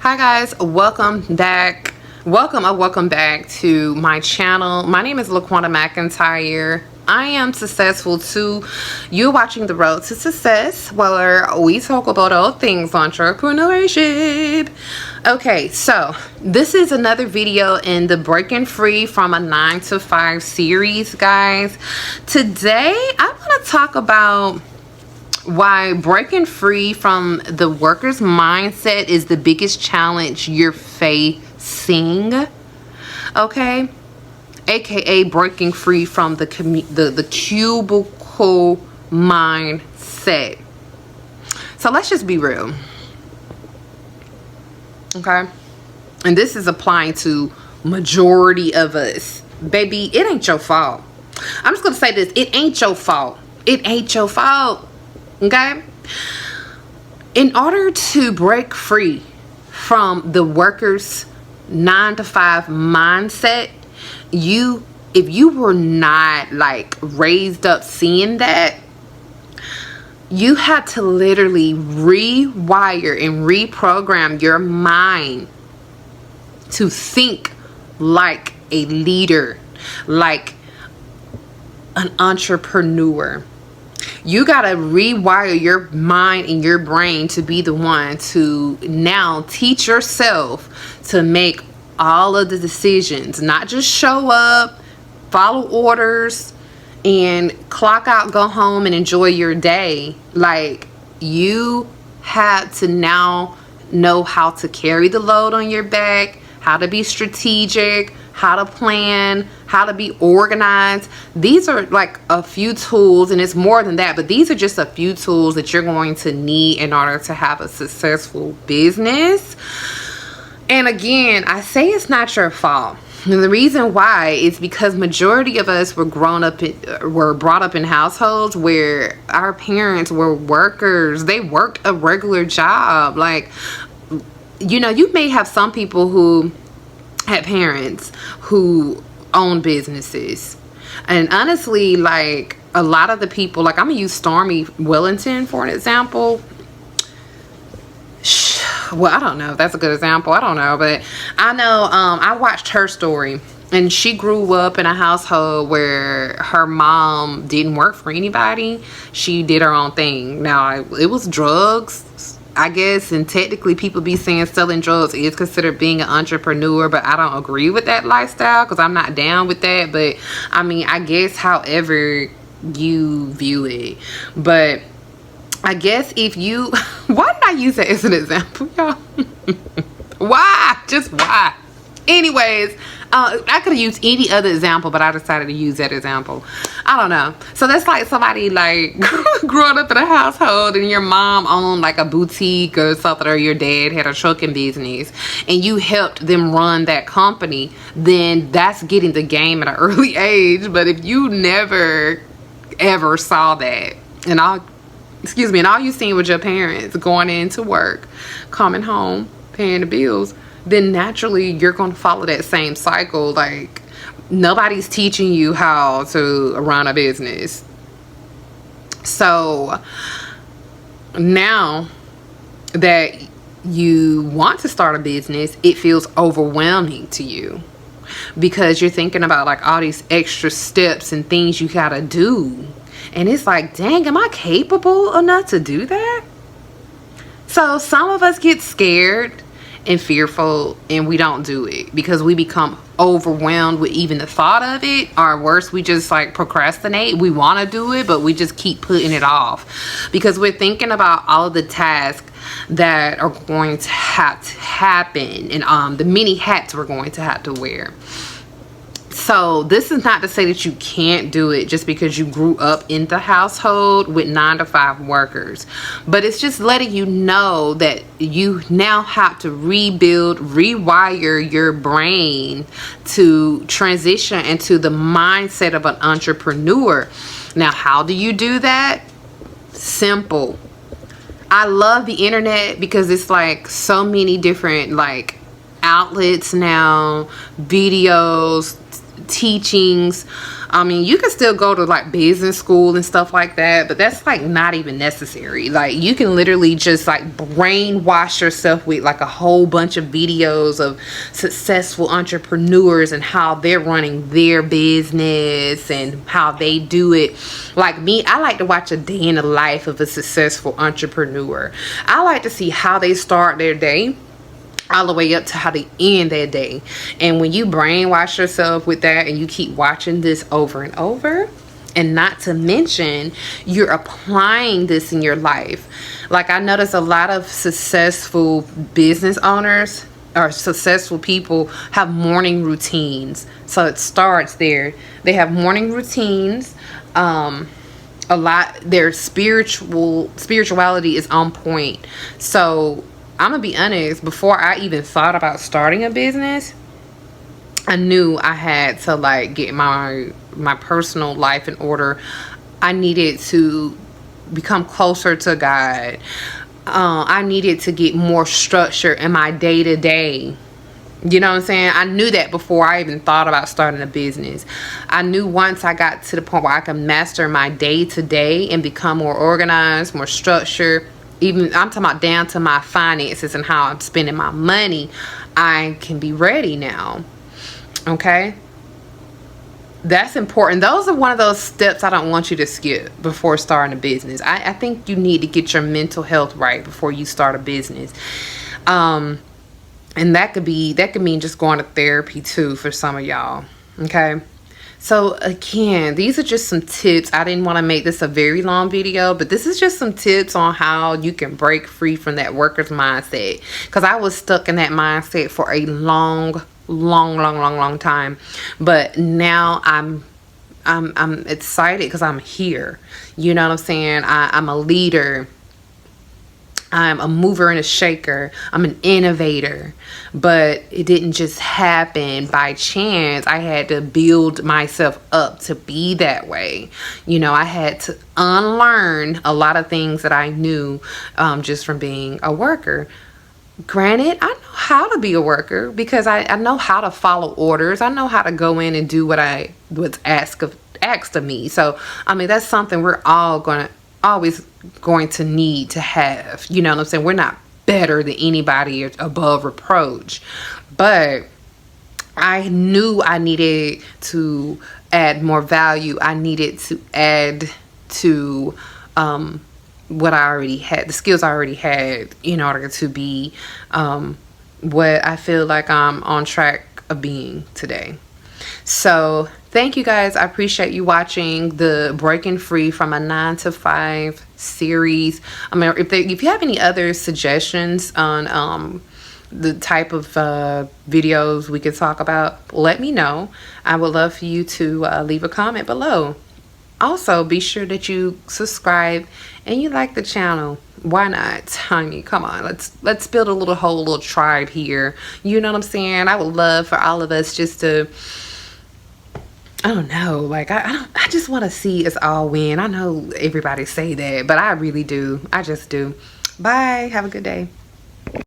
Hi guys, welcome back. Welcome back to my channel. My name is LaQuanta McIntyre. I am successful too. You're watching The Road to Success, where we talk about all things entrepreneurship. Okay, so this is another video in the Breaking Free from a 9 to 5 series, guys. Today, I want to talk about why breaking free from the worker's mindset is the biggest challenge you're facing. Okay, aka breaking free from the cubicle mindset. So let's just be real, okay? And this is applying to majority of us. Baby, it ain't your fault. I'm just gonna say this: it ain't your fault. It ain't your fault. Okay, in order to break free from the worker's 9 to 5 mindset, if you were not like raised up seeing that, you had to literally rewire and reprogram your mind to think like a leader, like an entrepreneur. You gotta rewire your mind and your brain to be the one to now teach yourself to make all of the decisions, not just show up, follow orders, and clock out, go home, and enjoy your day. Like, you had to now know how to carry the load on your back, how to be strategic, how to plan, how to be organized. These are like a few tools, and it's more than that, but these are just a few tools that you're going to need in order to have a successful business. And again, I say it's not your fault. And the reason why is because majority of us were brought up in households where our parents were workers. They worked a regular job. Like, you know, you may have some people who had parents who own businesses, and honestly, like, a lot of the people, like, I'm gonna use Stormy Wellington for an example. Well, I don't know if that's a good example. I don't know, but I know I watched her story, and she grew up in a household where her mom didn't work for anybody. She did her own thing. Now, it was drugs, I guess, and technically people be saying selling drugs is considered being an entrepreneur, but I don't agree with that lifestyle because I'm not down with that. But I mean, I guess however you view it. But I guess if you why did I use that as an example, y'all? Why? Just why? Anyways, I could have used any other example, but I decided to use that example. I don't know. So that's like somebody like growing up in a household and your mom owned like a boutique or something, or your dad had a trucking business and you helped them run that company. Then that's getting the game at an early age. But if you never ever saw that, and all you seen was your parents going into work, coming home, paying the bills, then naturally you're going to follow that same cycle. Like, nobody's teaching you how to run a business. So now that you want to start a business, it feels overwhelming to you because you're thinking about like all these extra steps and things you gotta do. And it's like, dang, am I capable enough to do that? So some of us get scared and fearful and we don't do it because we become overwhelmed with even the thought of it, or worse, we just like procrastinate. We want to do it, but we just keep putting it off because we're thinking about all of the tasks that are going to have to happen and the many hats we're going to have to wear. So this is not to say that you can't do it just because you grew up in the household with 9 to 5 workers, but it's just letting you know that you now have to rewire your brain to transition into the mindset of an entrepreneur. Now, how do you do that? Simple. I love the internet because it's like so many different like outlets now, videos, teachings, I mean, you can still go to like business school and stuff like that, but that's like not even necessary. Like, you can literally just like brainwash yourself with like a whole bunch of videos of successful entrepreneurs and how they're running their business and how they do it. Like me, I like to watch a day in the life of a successful entrepreneur. I like to see how they start their day all the way up to how they end their day. And when you brainwash yourself with that and you keep watching this over and over, and not to mention you're applying this in your life. Like, I notice a lot of successful business owners or successful people have morning routines. So it starts there. They have morning routines. A lot, their spirituality is on point. So I'm gonna be honest, before I even thought about starting a business, I knew I had to like get my personal life in order. I needed to become closer to God. I needed to get more structure in my day-to-day. You know what I'm saying? I knew that before I even thought about starting a business. I knew once I got to the point where I could master my day-to-day and become more organized, more structured, even I'm talking about down to my finances and how I'm spending my money, I can be ready now. Okay, that's important. Those are one of those steps I don't want you to skip before starting a business. I think you need to get your mental health right before you start a business. And that could mean just going to therapy too for some of y'all. Okay, so again, these are just some tips. I didn't want to make this a very long video, but this is just some tips on how you can break free from that worker's mindset, because I was stuck in that mindset for a long time. But now I'm excited because I'm here. You know what I'm saying? I'm a leader. I'm a mover and a shaker. I'm an innovator. But it didn't just happen by chance. I had to build myself up to be that way. You know, I had to unlearn a lot of things that I knew just from being a worker. Granted, I know how to be a worker because I know how to follow orders. I know how to go in and do what's asked of me. So, I mean, that's something we're always going to need to have. You know what I'm saying? We're not better than anybody or above reproach. But I knew I needed to add more value. I needed to add to what I already had, the skills I already had, in order to be what I feel like I'm on track of being today. So thank you guys. I appreciate you watching the Breaking Free from a 9 to 5 series. I mean, if you have any other suggestions on the type of videos we could talk about, let me know. I would love for you to leave a comment below. Also, be sure that you subscribe and you like the channel. Why not? I mean, come on, let's build a whole little tribe here. You know what I'm saying? I would love for all of us just to, I don't know, like I just want to see us all win. I know everybody say that, but I really do. I just do. Bye. Have a good day.